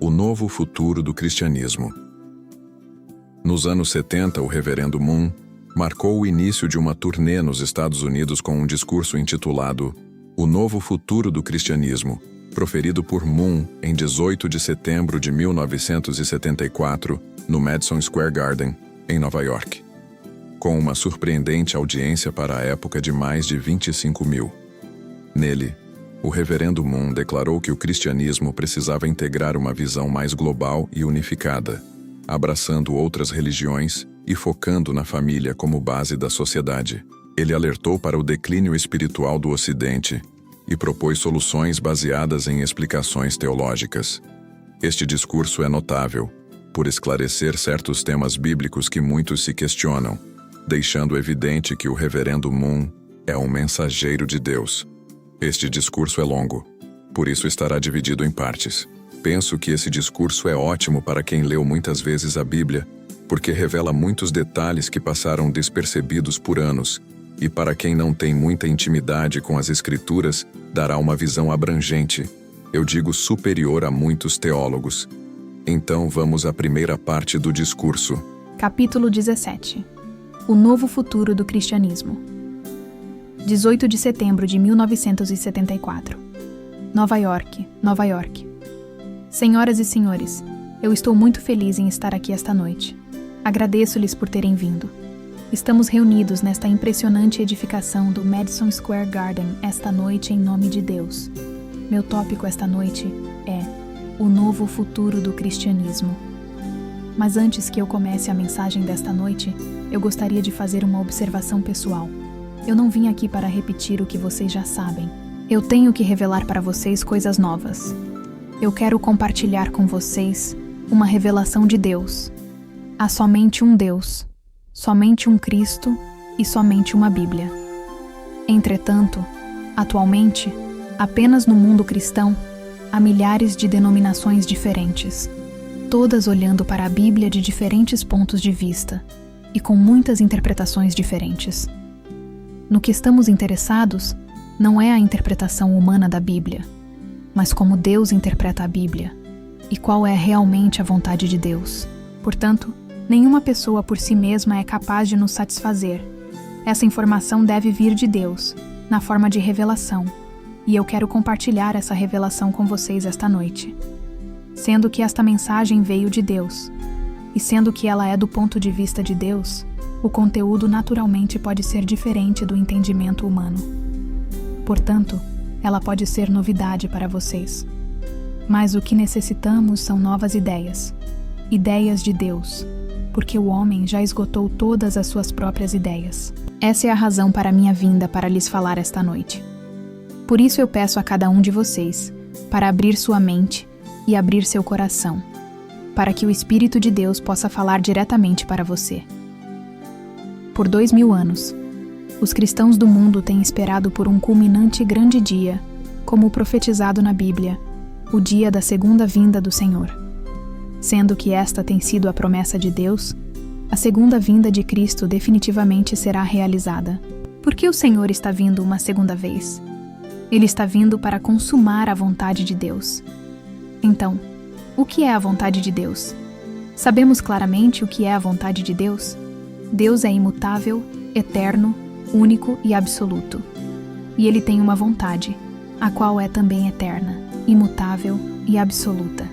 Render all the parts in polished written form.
O novo futuro do cristianismo. Nos anos 70, o reverendo Moon marcou o início de uma turnê nos Estados Unidos com um discurso intitulado O Novo Futuro do Cristianismo, proferido por Moon em 18 de setembro de 1974, no Madison Square Garden, em Nova York, com uma surpreendente audiência para a época de mais de 25 mil. Nele, o reverendo Moon declarou que o cristianismo precisava integrar uma visão mais global e unificada, abraçando outras religiões e focando na família como base da sociedade. Ele alertou para o declínio espiritual do Ocidente e propôs soluções baseadas em explicações teológicas. Este discurso é notável por esclarecer certos temas bíblicos que muitos se questionam, deixando evidente que o reverendo Moon é um mensageiro de Deus. Este discurso é longo, por isso estará dividido em partes. Penso que esse discurso é ótimo para quem leu muitas vezes a Bíblia, porque revela muitos detalhes que passaram despercebidos por anos, e para quem não tem muita intimidade com as Escrituras, dará uma visão abrangente, eu digo superior a muitos teólogos. Então vamos à primeira parte do discurso. Capítulo 17. O novo futuro do cristianismo. 18 de setembro de 1974. Nova York, Nova York. Senhoras e senhores, eu estou muito feliz em estar aqui esta noite. Agradeço-lhes por terem vindo. Estamos reunidos nesta impressionante edificação do Madison Square Garden esta noite em nome de Deus. Meu tópico esta noite é o novo futuro do cristianismo. Mas antes que eu comece a mensagem desta noite, eu gostaria de fazer uma observação pessoal. Eu não vim aqui para repetir o que vocês já sabem. Eu tenho que revelar para vocês coisas novas. Eu quero compartilhar com vocês uma revelação de Deus. Há somente um Deus, somente um Cristo e somente uma Bíblia. Entretanto, atualmente, apenas no mundo cristão, há milhares de denominações diferentes, todas olhando para a Bíblia de diferentes pontos de vista e com muitas interpretações diferentes. No que estamos interessados não é a interpretação humana da Bíblia, mas como Deus interpreta a Bíblia e qual é realmente a vontade de Deus. Portanto, nenhuma pessoa por si mesma é capaz de nos satisfazer. Essa informação deve vir de Deus, na forma de revelação, e eu quero compartilhar essa revelação com vocês esta noite. Sendo que esta mensagem veio de Deus, e sendo que ela é do ponto de vista de Deus, o conteúdo naturalmente pode ser diferente do entendimento humano. Portanto, ela pode ser novidade para vocês. Mas o que necessitamos são novas ideias. Ideias de Deus, porque o homem já esgotou todas as suas próprias ideias. Essa é a razão para minha vinda para lhes falar esta noite. Por isso eu peço a cada um de vocês para abrir sua mente e abrir seu coração, para que o Espírito de Deus possa falar diretamente para você. Por 2000 anos, os cristãos do mundo têm esperado por um culminante e grande dia, como profetizado na Bíblia, o dia da segunda vinda do Senhor. Sendo que esta tem sido a promessa de Deus, a segunda vinda de Cristo definitivamente será realizada. Por que o Senhor está vindo uma segunda vez? Ele está vindo para consumar a vontade de Deus. Então, o que é a vontade de Deus? Sabemos claramente o que é a vontade de Deus? Deus é imutável, eterno, único e absoluto. E Ele tem uma vontade, a qual é também eterna, imutável e absoluta.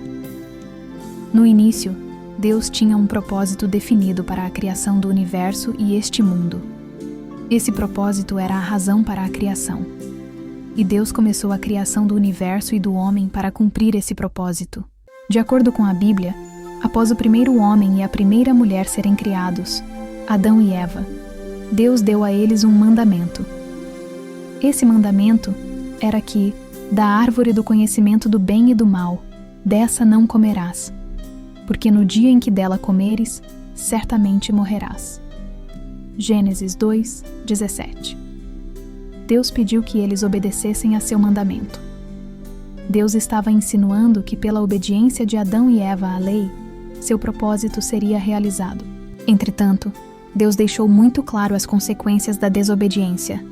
No início, Deus tinha um propósito definido para a criação do universo e este mundo. Esse propósito era a razão para a criação. E Deus começou a criação do universo e do homem para cumprir esse propósito. De acordo com a Bíblia, após o primeiro homem e a primeira mulher serem criados, Adão e Eva, Deus deu a eles um mandamento. Esse mandamento era que, da árvore do conhecimento do bem e do mal, dessa não comerás, porque no dia em que dela comeres, certamente morrerás. Gênesis 2, 17. Deus pediu que eles obedecessem a seu mandamento. Deus estava insinuando que pela obediência de Adão e Eva à lei, seu propósito seria realizado. Entretanto, Deus deixou muito claro as consequências da desobediência.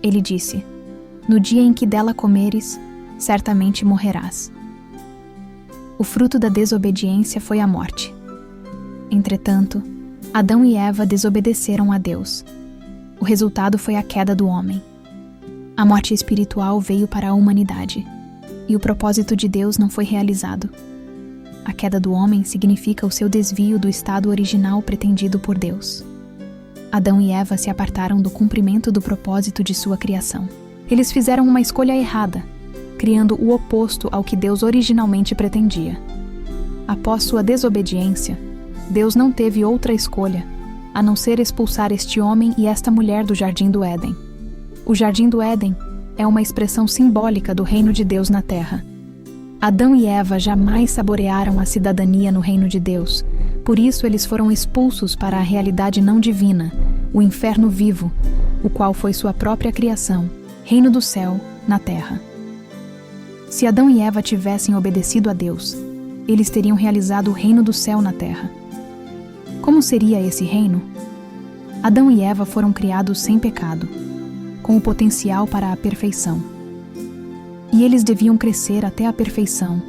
Ele disse: "No dia em que dela comeres, certamente morrerás." O fruto da desobediência foi a morte. Entretanto, Adão e Eva desobedeceram a Deus. O resultado foi a queda do homem. A morte espiritual veio para a humanidade, e o propósito de Deus não foi realizado. A queda do homem significa o seu desvio do estado original pretendido por Deus. Adão e Eva se apartaram do cumprimento do propósito de sua criação. Eles fizeram uma escolha errada, criando o oposto ao que Deus originalmente pretendia. Após sua desobediência, Deus não teve outra escolha, a não ser expulsar este homem e esta mulher do Jardim do Éden. O Jardim do Éden é uma expressão simbólica do reino de Deus na Terra. Adão e Eva jamais saborearam a cidadania no reino de Deus, por isso eles foram expulsos para a realidade não divina, o inferno vivo, o qual foi sua própria criação, reino do céu na Terra. Se Adão e Eva tivessem obedecido a Deus, eles teriam realizado o reino do céu na Terra. Como seria esse reino? Adão e Eva foram criados sem pecado, com o potencial para a perfeição. E eles deviam crescer até a perfeição,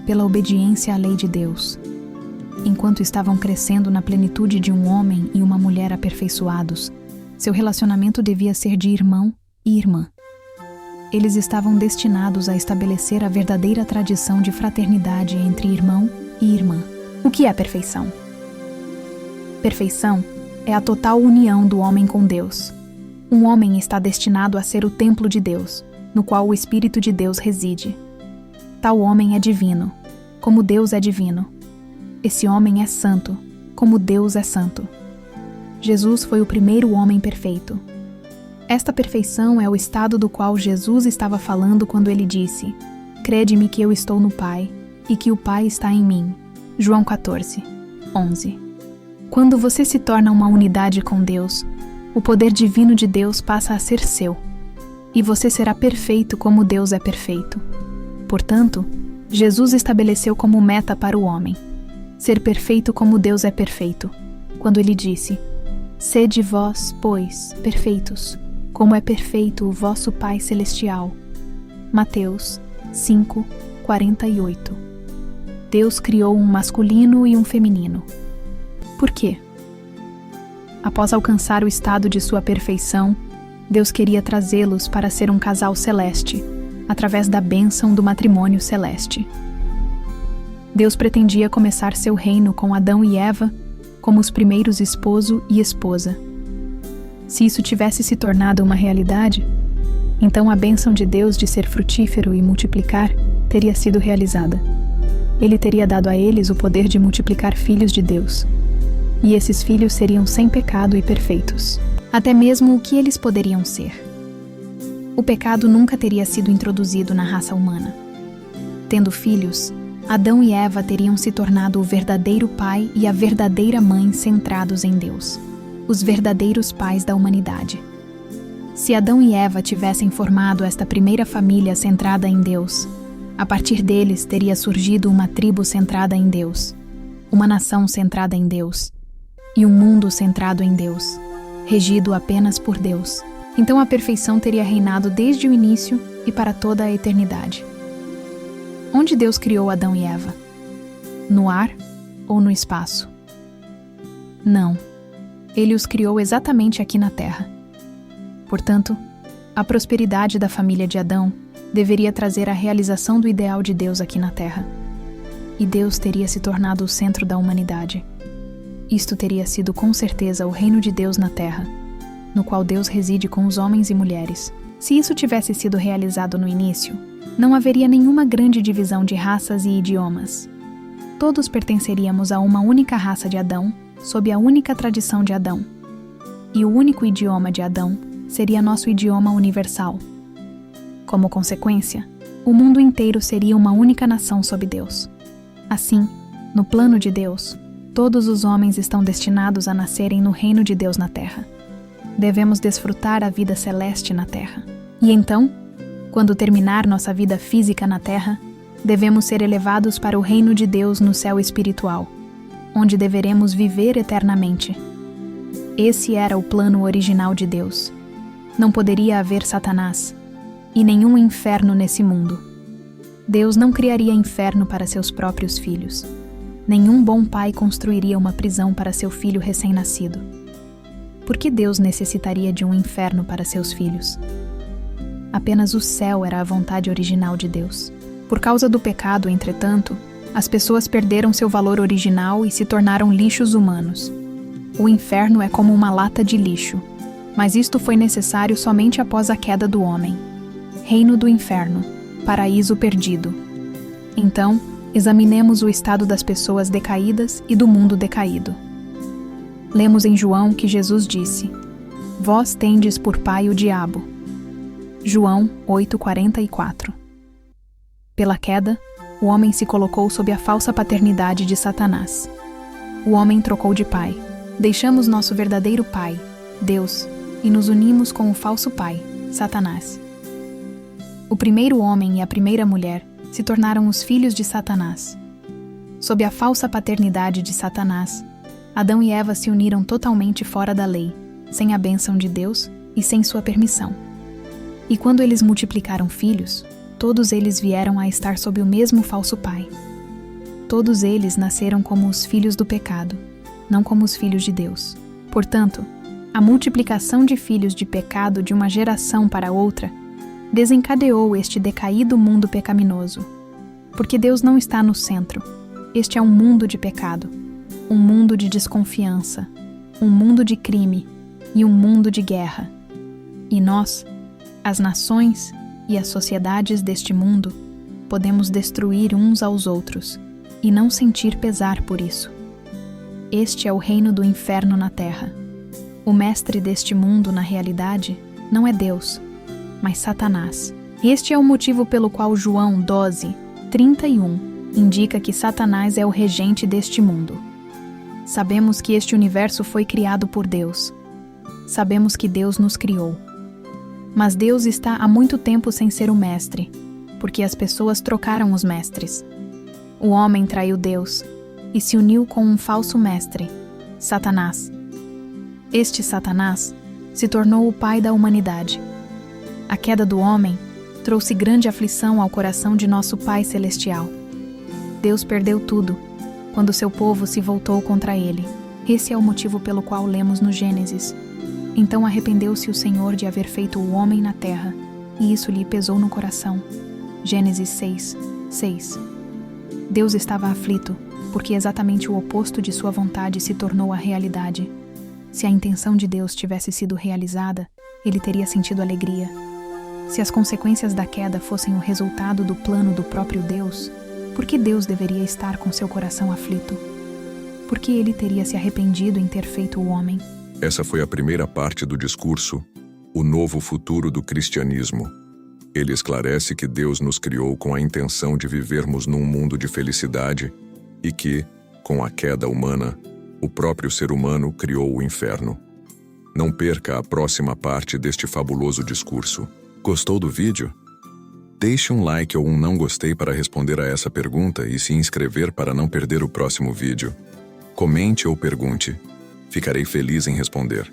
pela obediência à lei de Deus. Enquanto estavam crescendo na plenitude de um homem e uma mulher aperfeiçoados, seu relacionamento devia ser de irmão e irmã. Eles estavam destinados a estabelecer a verdadeira tradição de fraternidade entre irmão e irmã. O que é perfeição? Perfeição é a total união do homem com Deus. Um homem está destinado a ser o templo de Deus, no qual o Espírito de Deus reside. Tal homem é divino, como Deus é divino. Esse homem é santo, como Deus é santo. Jesus foi o primeiro homem perfeito. Esta perfeição é o estado do qual Jesus estava falando quando ele disse: "Crede-me que eu estou no Pai, e que o Pai está em mim." João 14, 11. Quando você se torna uma unidade com Deus, o poder divino de Deus passa a ser seu, e você será perfeito como Deus é perfeito. Portanto, Jesus estabeleceu como meta para o homem ser perfeito como Deus é perfeito, quando ele disse: "Sede vós, pois, perfeitos, como é perfeito o vosso Pai Celestial." Mateus 5, 48. Deus criou um masculino e um feminino. Por quê? Após alcançar o estado de sua perfeição, Deus queria trazê-los para ser um casal celeste, através da bênção do matrimônio celeste. Deus pretendia começar seu reino com Adão e Eva como os primeiros esposo e esposa. Se isso tivesse se tornado uma realidade, então a bênção de Deus de ser frutífero e multiplicar teria sido realizada. Ele teria dado a eles o poder de multiplicar filhos de Deus. E esses filhos seriam sem pecado e perfeitos, até mesmo o que eles poderiam ser. O pecado nunca teria sido introduzido na raça humana. Tendo filhos, Adão e Eva teriam se tornado o verdadeiro pai e a verdadeira mãe centrados em Deus, os verdadeiros pais da humanidade. Se Adão e Eva tivessem formado esta primeira família centrada em Deus, a partir deles teria surgido uma tribo centrada em Deus, uma nação centrada em Deus, e um mundo centrado em Deus, regido apenas por Deus. Então a perfeição teria reinado desde o início e para toda a eternidade. Onde Deus criou Adão e Eva? No ar ou no espaço? Não. Ele os criou exatamente aqui na Terra. Portanto, a prosperidade da família de Adão deveria trazer a realização do ideal de Deus aqui na Terra. E Deus teria se tornado o centro da humanidade. Isto teria sido com certeza o reino de Deus na Terra, no qual Deus reside com os homens e mulheres. Se isso tivesse sido realizado no início, não haveria nenhuma grande divisão de raças e idiomas. Todos pertenceríamos a uma única raça de Adão, sob a única tradição de Adão. E o único idioma de Adão seria nosso idioma universal. Como consequência, o mundo inteiro seria uma única nação sob Deus. Assim, no plano de Deus, todos os homens estão destinados a nascerem no reino de Deus na Terra. Devemos desfrutar a vida celeste na Terra. E então, quando terminar nossa vida física na Terra, devemos ser elevados para o reino de Deus no céu espiritual, onde deveremos viver eternamente. Esse era o plano original de Deus. Não poderia haver Satanás e nenhum inferno nesse mundo. Deus não criaria inferno para seus próprios filhos. Nenhum bom pai construiria uma prisão para seu filho recém-nascido. Por que Deus necessitaria de um inferno para seus filhos? Apenas o céu era a vontade original de Deus. Por causa do pecado, entretanto, as pessoas perderam seu valor original e se tornaram lixos humanos. O inferno é como uma lata de lixo, mas isto foi necessário somente após a queda do homem. Reino do inferno, paraíso perdido. Então, examinemos o estado das pessoas decaídas e do mundo decaído. Lemos em João que Jesus disse: Vós tendes por pai o diabo. João 8:44. Pela queda, o homem se colocou sob a falsa paternidade de Satanás. O homem trocou de pai. Deixamos nosso verdadeiro pai, Deus, e nos unimos com o falso pai, Satanás. O primeiro homem e a primeira mulher se tornaram os filhos de Satanás. Sob a falsa paternidade de Satanás, Adão e Eva se uniram totalmente fora da lei, sem a bênção de Deus e sem sua permissão. E quando eles multiplicaram filhos, todos eles vieram a estar sob o mesmo falso pai. Todos eles nasceram como os filhos do pecado, não como os filhos de Deus. Portanto, a multiplicação de filhos de pecado de uma geração para outra desencadeou este decaído mundo pecaminoso. Porque Deus não está no centro. Este é um mundo de pecado, um mundo de desconfiança, um mundo de crime e um mundo de guerra. E nós, as nações e as sociedades deste mundo, podemos destruir uns aos outros e não sentir pesar por isso. Este é o reino do inferno na terra. O mestre deste mundo, na realidade, não é Deus, mas Satanás. Este é o motivo pelo qual João 12:31 indica que Satanás é o regente deste mundo. Sabemos que este universo foi criado por Deus. Sabemos que Deus nos criou. Mas Deus está há muito tempo sem ser o mestre, porque as pessoas trocaram os mestres. O homem traiu Deus e se uniu com um falso mestre, Satanás. Este Satanás se tornou o pai da humanidade. A queda do homem trouxe grande aflição ao coração de nosso Pai Celestial. Deus perdeu tudo quando seu povo se voltou contra ele. Esse é o motivo pelo qual lemos no Gênesis: Então arrependeu-se o Senhor de haver feito o homem na terra, e isso lhe pesou no coração. Gênesis 6:6. Deus estava aflito, porque exatamente o oposto de sua vontade se tornou a realidade. Se a intenção de Deus tivesse sido realizada, ele teria sentido alegria. Se as consequências da queda fossem o resultado do plano do próprio Deus, por que Deus deveria estar com seu coração aflito? Por que ele teria se arrependido em ter feito o homem? Essa foi a primeira parte do discurso, O Novo Futuro do Cristianismo. Ele esclarece que Deus nos criou com a intenção de vivermos num mundo de felicidade e que, com a queda humana, o próprio ser humano criou o inferno. Não perca a próxima parte deste fabuloso discurso. Gostou do vídeo? Deixe um like ou um não gostei para responder a essa pergunta e se inscrever para não perder o próximo vídeo. Comente ou pergunte. Ficarei feliz em responder.